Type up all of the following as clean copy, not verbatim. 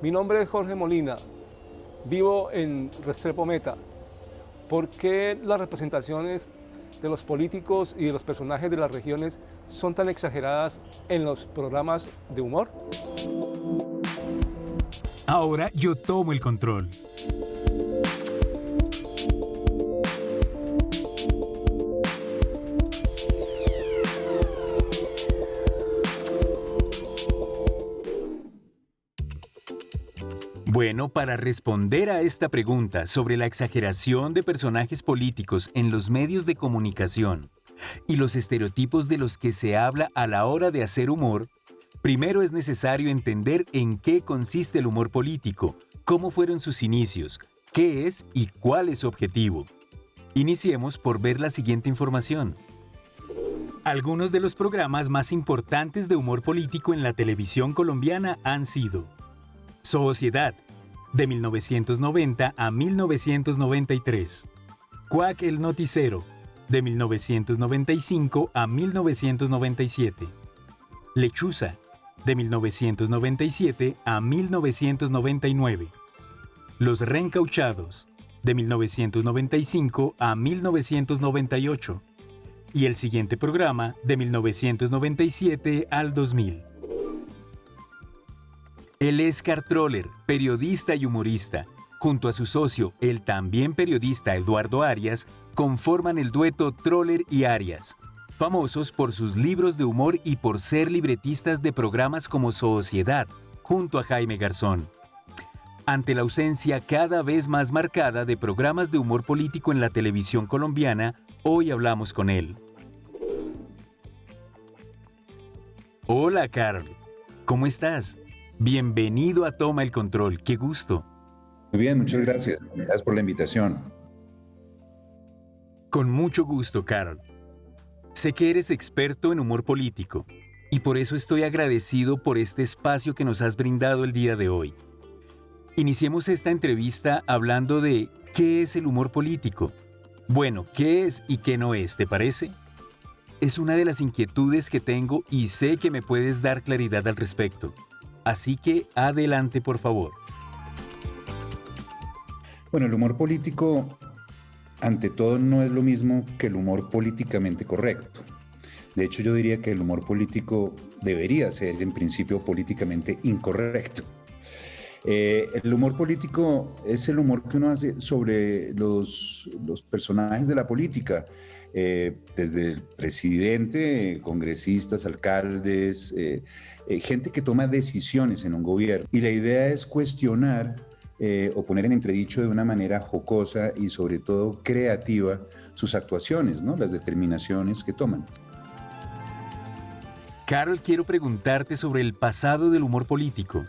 Mi nombre es Jorge Molina, vivo en Restrepo Meta. ¿Por qué las representaciones de los políticos y de los personajes de las regiones son tan exageradas en los programas de humor? Ahora yo tomo el control. Bueno, para responder a esta pregunta sobre la exageración de personajes políticos en los medios de comunicación y los estereotipos de los que se habla a la hora de hacer humor, primero es necesario entender en qué consiste el humor político, cómo fueron sus inicios, qué es y cuál es su objetivo. Iniciemos por ver la siguiente información. Algunos de los programas más importantes de humor político en la televisión colombiana han sido Sociedad, de 1990 a 1993. Quack el Noticero, de 1995 a 1997. Lechuza, de 1997 a 1999. Los Reencauchados, de 1995 a 1998. Y el siguiente programa, de 1997 al 2000. Él es Carl Troller, periodista y humorista. Junto a su socio, el también periodista Eduardo Arias, conforman el dueto Troller y Arias, famosos por sus libros de humor y por ser libretistas de programas como Sociedad, junto a Jaime Garzón. Ante la ausencia cada vez más marcada de programas de humor político en la televisión colombiana, hoy hablamos con él. Hola, Carl. ¿Cómo estás? Bienvenido a Toma el Control. ¡Qué gusto! Muy bien, muchas gracias. Gracias por la invitación. Con mucho gusto, Carl. Sé que eres experto en humor político y por eso estoy agradecido por este espacio que nos has brindado el día de hoy. Iniciemos esta entrevista hablando de ¿qué es el humor político? Bueno, ¿qué es y qué no es? ¿Te parece? Es una de las inquietudes que tengo y sé que me puedes dar claridad al respecto. Así que adelante, por favor. Bueno, el humor político, ante todo, no es lo mismo que el humor políticamente correcto. De hecho, yo diría que el humor político debería ser, en principio, políticamente incorrecto. El humor político es el humor que uno hace sobre los personajes de la política, desde el presidente, congresistas, alcaldes, gente que toma decisiones en un gobierno. Y la idea es cuestionar o poner en entredicho de una manera jocosa y sobre todo creativa sus actuaciones, ¿no? Las determinaciones que toman. Carol, quiero preguntarte sobre el pasado del humor político.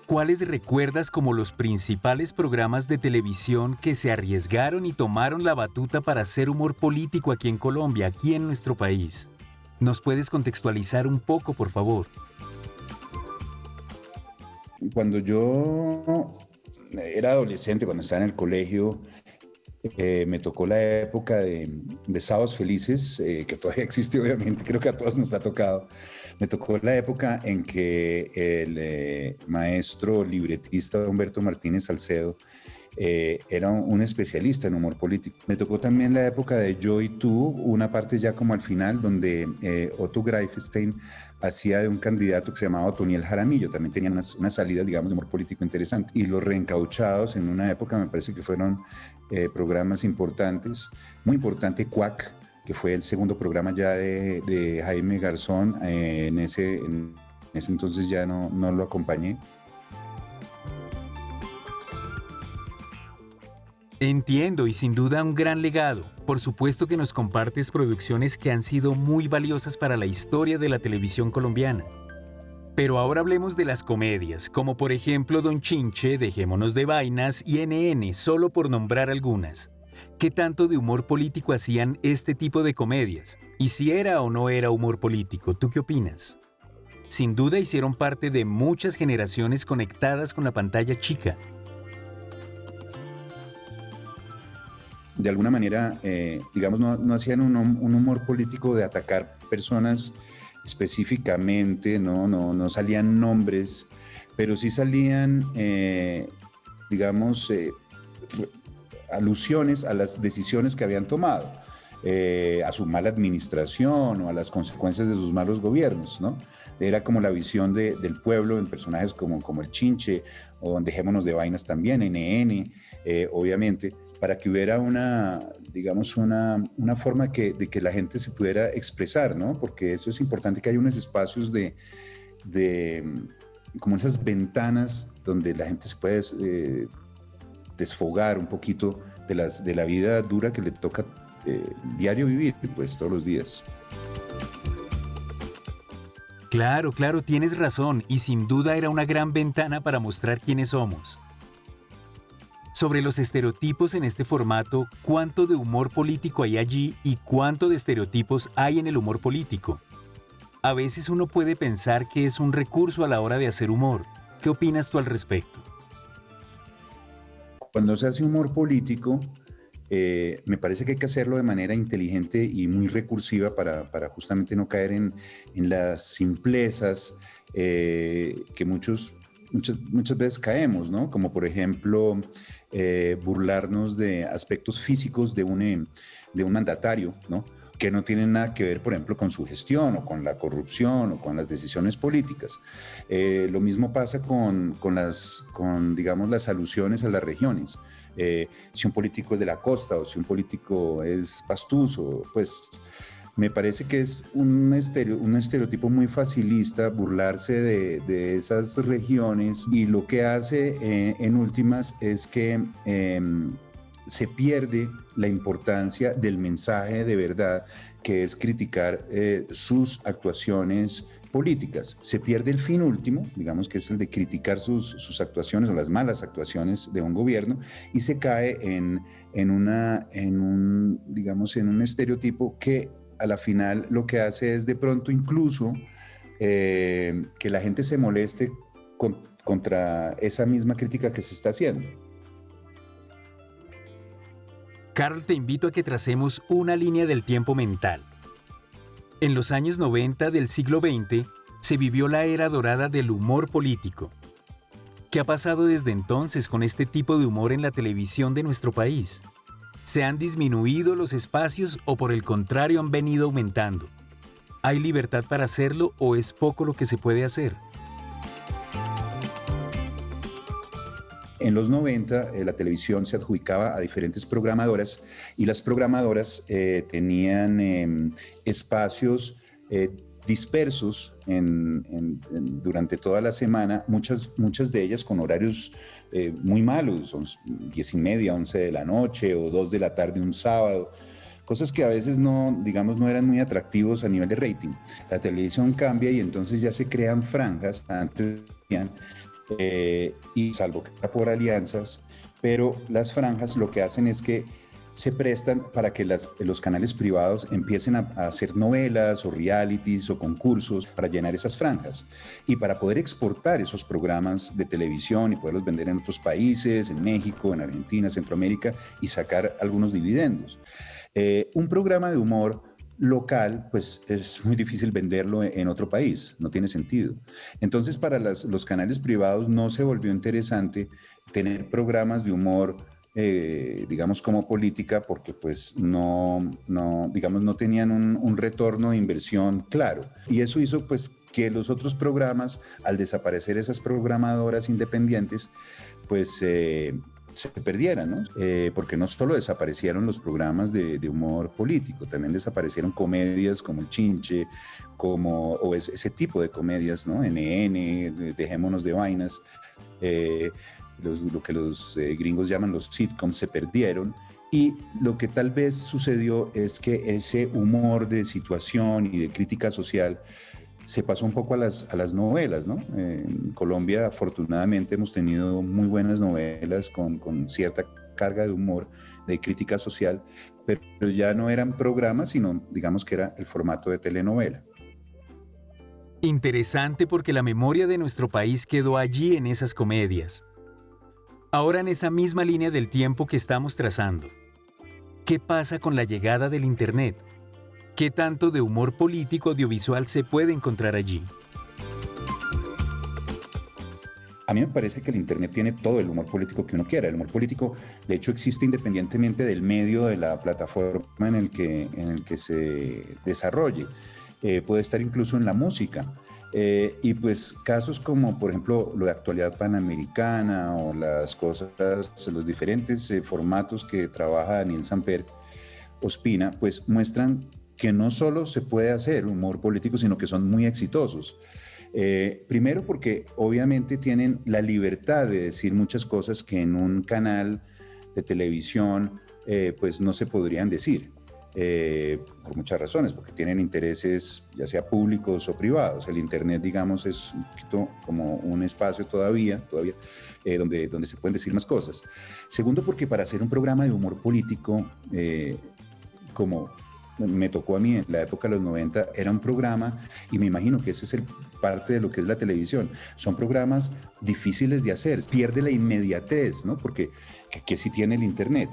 ¿Cuáles recuerdas como los principales programas de televisión que se arriesgaron y tomaron la batuta para hacer humor político aquí en Colombia, aquí en nuestro país? ¿Nos puedes contextualizar un poco, por favor? Cuando yo era adolescente, cuando estaba en el colegio, me tocó la época de Sábados Felices, que todavía existe obviamente, creo que a todos nos ha tocado. Me tocó la época en que el maestro libretista Humberto Martínez Salcedo era un especialista en humor político. Me tocó también la época de Yo y Tú, una parte ya como al final, donde Otto Greifenstein hacía de un candidato que se llamaba Otoniel Jaramillo. También tenían unas salidas, digamos, de humor político interesante. Y Los Reencauchados, en una época me parece que fueron programas importantes. Muy importante Quack, que fue el segundo programa ya de Jaime Garzón. En ese entonces ya no lo acompañé. Entiendo, y sin duda un gran legado. Por supuesto que nos compartes producciones que han sido muy valiosas para la historia de la televisión colombiana. Pero ahora hablemos de las comedias, como por ejemplo Don Chinche, Dejémonos de Vainas y NN, solo por nombrar algunas. ¿Qué tanto de humor político hacían este tipo de comedias? Y si era o no era humor político, ¿tú qué opinas? Sin duda hicieron parte de muchas generaciones conectadas con la pantalla chica. De alguna manera, digamos, no hacían un humor político de atacar personas específicamente, no salían nombres, pero sí salían, digamos, alusiones a las decisiones que habían tomado, a su mala administración o a las consecuencias de sus malos gobiernos, ¿no? Era como la visión del pueblo en personajes como el Chinche o Dejémonos de Vainas también, NN, obviamente, para que hubiera digamos, una forma de que la gente se pudiera expresar, ¿no? Porque eso es importante, que haya unos espacios como esas ventanas donde la gente se puede desfogar un poquito de la vida dura que le toca diario vivir, pues todos los días. Claro, claro, tienes razón, y sin duda era una gran ventana para mostrar quiénes somos. Sobre los estereotipos en este formato, ¿cuánto de humor político hay allí y cuánto de estereotipos hay en el humor político? A veces uno puede pensar que es un recurso a la hora de hacer humor. ¿Qué opinas tú al respecto? Cuando se hace humor político, me parece que hay que hacerlo de manera inteligente y muy recursiva para justamente no caer en las simplezas que muchas veces caemos, ¿no? Como por ejemplo, burlarnos de aspectos físicos de un mandatario, ¿no? Que no tienen nada que ver, por ejemplo, con su gestión o con la corrupción o con las decisiones políticas. Lo mismo pasa con digamos, las alusiones a las regiones. Si un político es de la costa o si un político es pastuso, pues me parece que es un estereotipo muy facilista burlarse de esas regiones, y lo que hace en últimas es que se pierde la importancia del mensaje de verdad, que es criticar sus actuaciones políticas. Se pierde el fin último, digamos, que es el de criticar sus actuaciones o las malas actuaciones de un gobierno, y se cae en un estereotipo que a la final lo que hace es de pronto incluso que la gente se moleste contra esa misma crítica que se está haciendo. Carl, te invito a que tracemos una línea del tiempo mental. En los años 90 del siglo XX se vivió la era dorada del humor político. ¿Qué ha pasado desde entonces con este tipo de humor en la televisión de nuestro país? ¿Se han disminuido los espacios o por el contrario han venido aumentando? ¿Hay libertad para hacerlo o es poco lo que se puede hacer? En los 90 la televisión se adjudicaba a diferentes programadoras, y las programadoras tenían espacios dispersos durante toda la semana, muchas de ellas con horarios muy malos, son 10:30, 11 de la noche o 2 de la tarde un sábado, cosas que a veces no eran muy atractivos a nivel de rating. La televisión cambia y entonces ya se crean franjas, antes y salvo que era por alianzas, pero las franjas lo que hacen es que se prestan para que los canales privados empiecen a hacer novelas o realities o concursos para llenar esas franjas y para poder exportar esos programas de televisión y poderlos vender en otros países, en México, en Argentina, Centroamérica, y sacar algunos dividendos. Un programa de humor local, pues es muy difícil venderlo en otro país, no tiene sentido. Entonces, para los canales privados no se volvió interesante tener programas de humor, digamos, como política, porque pues no tenían un retorno de inversión claro. Y eso hizo pues que los otros programas, al desaparecer esas programadoras independientes, pues se perdieran, ¿no? Porque no solo desaparecieron los programas de humor político, también desaparecieron comedias como el Chinche, o ese tipo de comedias, ¿no? NN, Dejémonos de Vainas, lo que los gringos llaman los sitcoms, se perdieron. Y lo que tal vez sucedió es que ese humor de situación y de crítica social se pasó un poco a las novelas, ¿no? En Colombia, afortunadamente, hemos tenido muy buenas novelas con cierta carga de humor, de crítica social, pero ya no eran programas, sino digamos que era el formato de telenovela. Interesante, porque la memoria de nuestro país quedó allí en esas comedias. Ahora, en esa misma línea del tiempo que estamos trazando, ¿qué pasa con la llegada del Internet? ¿Qué tanto de humor político audiovisual se puede encontrar allí? A mí me parece que el Internet tiene todo el humor político que uno quiera. El humor político, de hecho, existe independientemente del medio, de la plataforma en el que se desarrolle. Puede estar incluso en la música. Y pues casos como, por ejemplo, lo de actualidad panamericana o las cosas, los diferentes formatos que trabaja Daniel Samper Ospina, pues muestran que no solo se puede hacer humor político, sino que son muy exitosos. Primero porque obviamente tienen la libertad de decir muchas cosas que en un canal de televisión pues no se podrían decir, por muchas razones, porque tienen intereses ya sea públicos o privados. El Internet, digamos, es un poquito como un espacio todavía donde se pueden decir más cosas. Segundo, porque para hacer un programa de humor político, como me tocó a mí en la época de los 90, era un programa, y me imagino que eso es parte de lo que es la televisión, son programas difíciles de hacer, pierde la inmediatez, ¿no? Porque que sí tiene el Internet.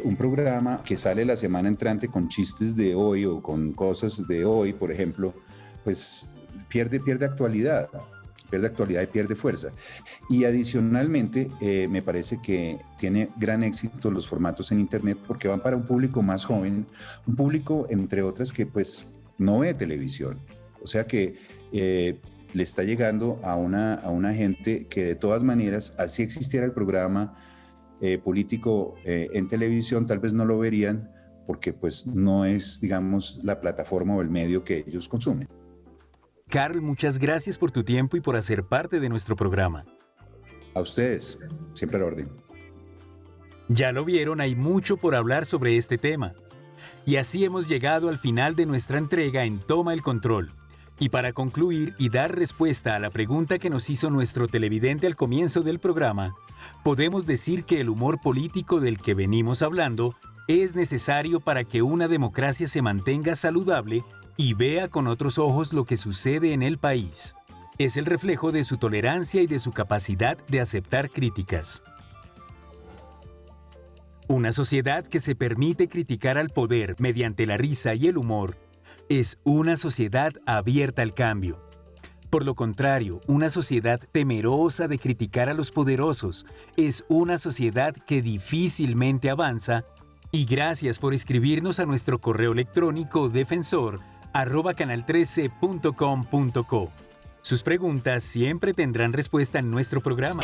Un programa que sale la semana entrante con chistes de hoy o con cosas de hoy, por ejemplo, pues pierde actualidad y pierde fuerza. Y adicionalmente, me parece que tiene gran éxito los formatos en Internet porque van para un público más joven, un público, entre otras, que pues no ve televisión. O sea que le está llegando a una gente que de todas maneras, así existiera el programa político en televisión, tal vez no lo verían porque pues no es, digamos, la plataforma o el medio que ellos consumen. Carl, muchas gracias por tu tiempo y por hacer parte de nuestro programa. A ustedes, siempre a la orden. Ya lo vieron, hay mucho por hablar sobre este tema. Y así hemos llegado al final de nuestra entrega en Toma el Control. Y para concluir y dar respuesta a la pregunta que nos hizo nuestro televidente al comienzo del programa, podemos decir que el humor político del que venimos hablando es necesario para que una democracia se mantenga saludable y vea con otros ojos lo que sucede en el país. Es el reflejo de su tolerancia y de su capacidad de aceptar críticas. Una sociedad que se permite criticar al poder mediante la risa y el humor es una sociedad abierta al cambio. Por lo contrario, una sociedad temerosa de criticar a los poderosos es una sociedad que difícilmente avanza. Y gracias por escribirnos a nuestro correo electrónico defensor@canal13.com.co. Sus preguntas siempre tendrán respuesta en nuestro programa.